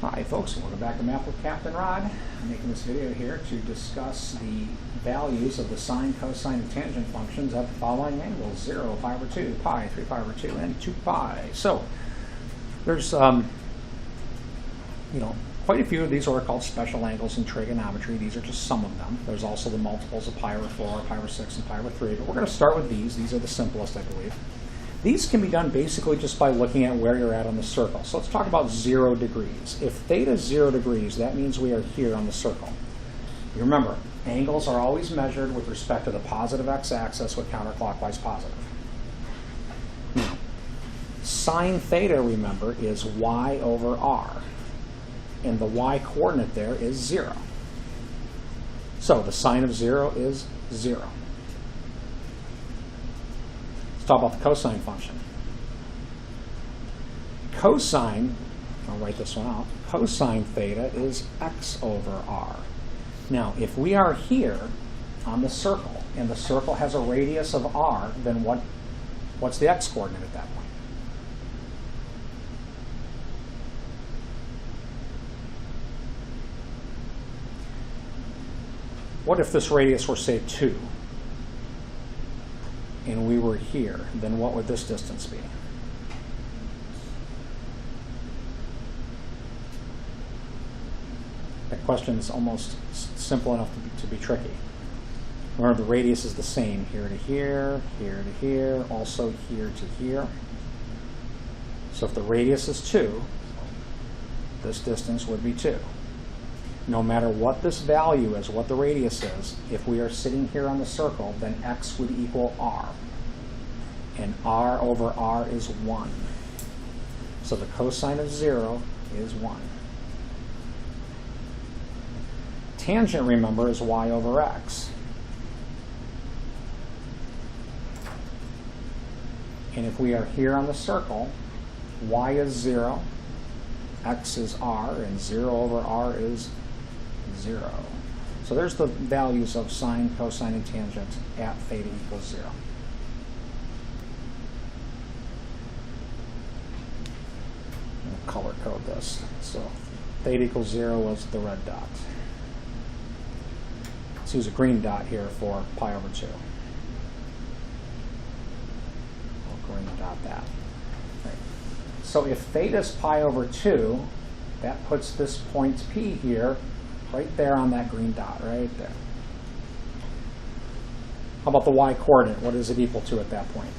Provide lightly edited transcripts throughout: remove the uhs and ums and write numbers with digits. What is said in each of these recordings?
Hi folks, welcome back to Math with Captain Rod. I'm making this video here to discuss the values of the sine, cosine, and tangent functions at the following angles: 0, pi over 2, pi, 3 pi over 2, and 2 pi. So there's quite a few of these are called special angles in trigonometry. These are just some of them. There's also the multiples of pi over 4, pi over 6, and pi over 3. But we're going to start with these. These are the simplest, I believe. These can be done basically just by looking at where you're at on the circle. So let's talk about 0 degrees. If theta is 0 degrees, that means we are here on the circle. You remember, angles are always measured with respect to the positive x-axis with counterclockwise positive. Now, sine theta, remember, is y over r. And the y-coordinate there is 0. So the sine of 0 is 0. Talk about the cosine function. Cosine, I'll write this one out, cosine theta is x over r. Now, if we are here on the circle, and the circle has a radius of r, then what's the x-coordinate at that point? What if this radius were, say, 2? And we were here, then what would this distance be? That question is almost simple enough to be tricky. Remember, the radius is the same here to here, here to here, also here to here. So if the radius is 2, this distance would be 2. No matter what this value is, what the radius is, if we are sitting here on the circle, then x would equal r. And r over r is 1. So the cosine of 0 is 1. Tangent, remember, is y over x. And if we are here on the circle, y is 0, x is r, and 0 over r is 0. So there's the values of sine, cosine, and tangent at theta equals 0. I'll color code this. So theta equals 0 was the red dot. Let's use a green dot here for pi over 2. I'll green dot that. Right. So if theta is pi over 2, that puts this point P here right there on that green dot, right there. How about the y-coordinate? What is it equal to at that point?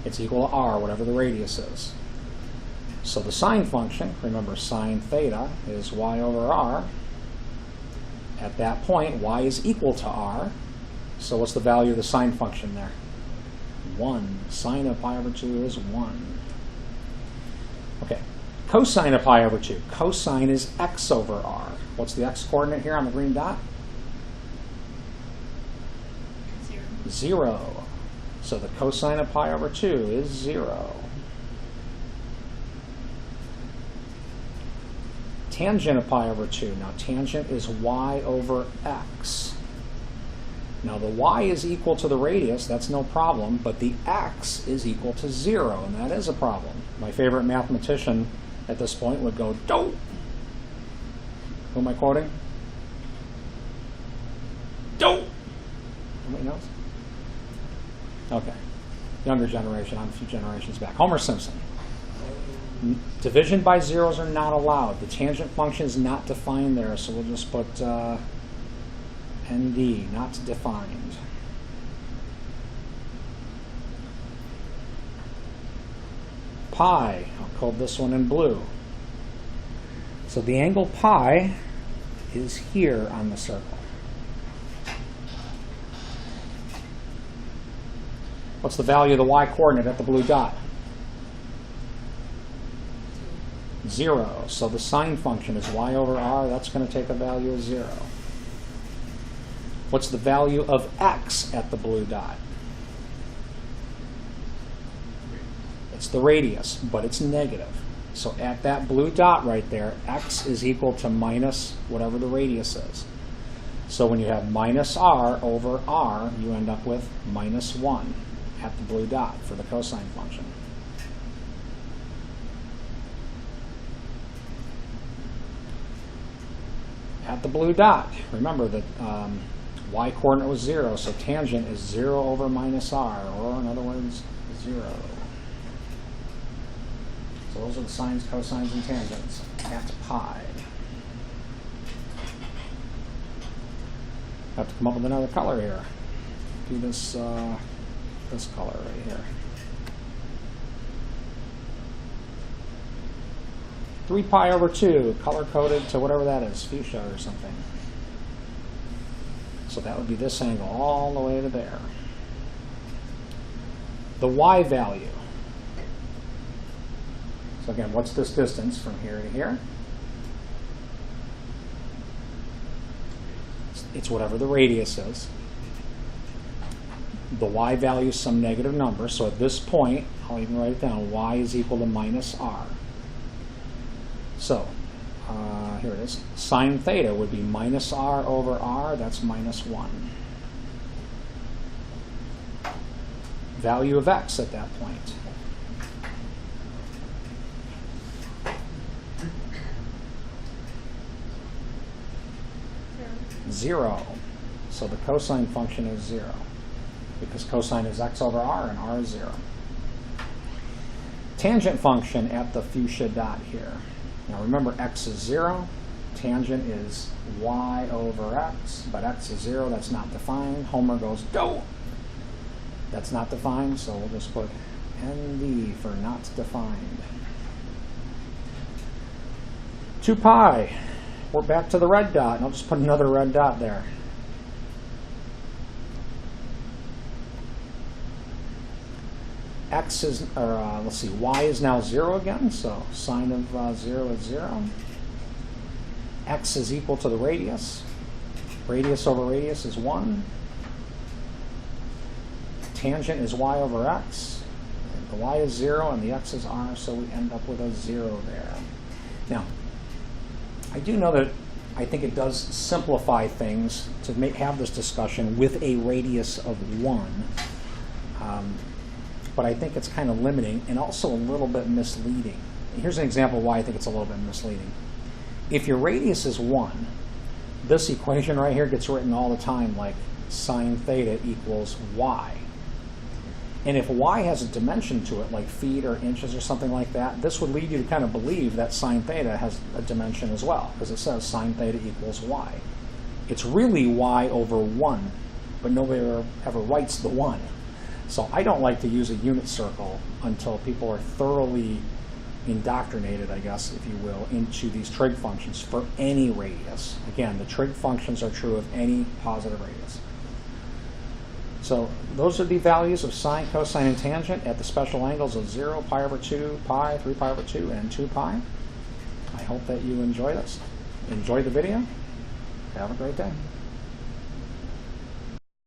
It's equal to r, whatever the radius is. So the sine function, remember sine theta is y over r. At that point, y is equal to r. So what's the value of the sine function there? 1. Sine of pi over 2 is 1. Okay. Cosine of pi over 2. Cosine is x over r. What's the x-coordinate here on the green dot? 0. So the cosine of pi over 2 is 0. Tangent of pi over 2. Now tangent is y over x. Now the y is equal to the radius, that's no problem, but the x is equal to 0, and that is a problem. My favorite mathematician at this point would go, "Don't." Who am I quoting? Don't. Anybody knows? Okay. Younger generation, I'm a few generations back. Homer Simpson. Division by zeros are not allowed. The tangent function is not defined there, so we'll just put ND, not defined. Pi, I'll code this one in blue. So the angle pi is here on the circle. What's the value of the y-coordinate at the blue dot? 0. So the sine function is y over r. That's going to take a value of 0. What's the value of x at the blue dot? It's the radius, but it's negative. So at that blue dot right there, x is equal to minus whatever the radius is. So when you have minus r over r, you end up with minus 1 at the blue dot for the cosine function. at the blue dot. Remember that y coordinate was 0, so tangent is 0 over minus r, or in other words, 0. So those are the sines, cosines, and tangents at pi. Have to come up with another color here. Do this this color right here. 3 pi over 2, color-coded to whatever that is, fuchsia or something. So that would be this angle all the way to there. The y value. So again, what's this distance from here to here? It's whatever the radius is. The y value is some negative number, so at this point, I'll even write it down, y is equal to minus r. So, here it is. Sine theta would be minus r over r. That's minus 1. Value of x at that point. Zero. So the cosine function is 0. Because cosine is x over r, and r is 0. Tangent function at the fuchsia dot here. Now remember, x is 0, tangent is y over x, but x is 0, that's not defined. Homer goes, go! That's not defined, so we'll just put ND for not defined. 2 pi, we're back to the red dot, and I'll just put another red dot there. X is, or let's see, y is now 0 again, so sine of 0 is 0. X is equal to the radius. Radius over radius is 1. Tangent is y over x. The y is 0 and the x is r, so we end up with a 0 there. Now, I do know that I think it does simplify things to have this discussion with a radius of 1. But I think it's kind of limiting and also a little bit misleading. Here's an example why I think it's a little bit misleading. If your radius is 1, this equation right here gets written all the time like sine theta equals y. And if y has a dimension to it, like feet or inches or something like that, this would lead you to kind of believe that sine theta has a dimension as well, because it says sine theta equals y. It's really y over 1, but nobody ever writes the 1. So I don't like to use a unit circle until people are thoroughly indoctrinated, I guess, if you will, into these trig functions for any radius. Again, the trig functions are true of any positive radius. So those are the values of sine, cosine, and tangent at the special angles of 0, pi over 2, pi, 3 pi over 2, and 2 pi. I hope that you enjoy this. Enjoy the video. Have a great day.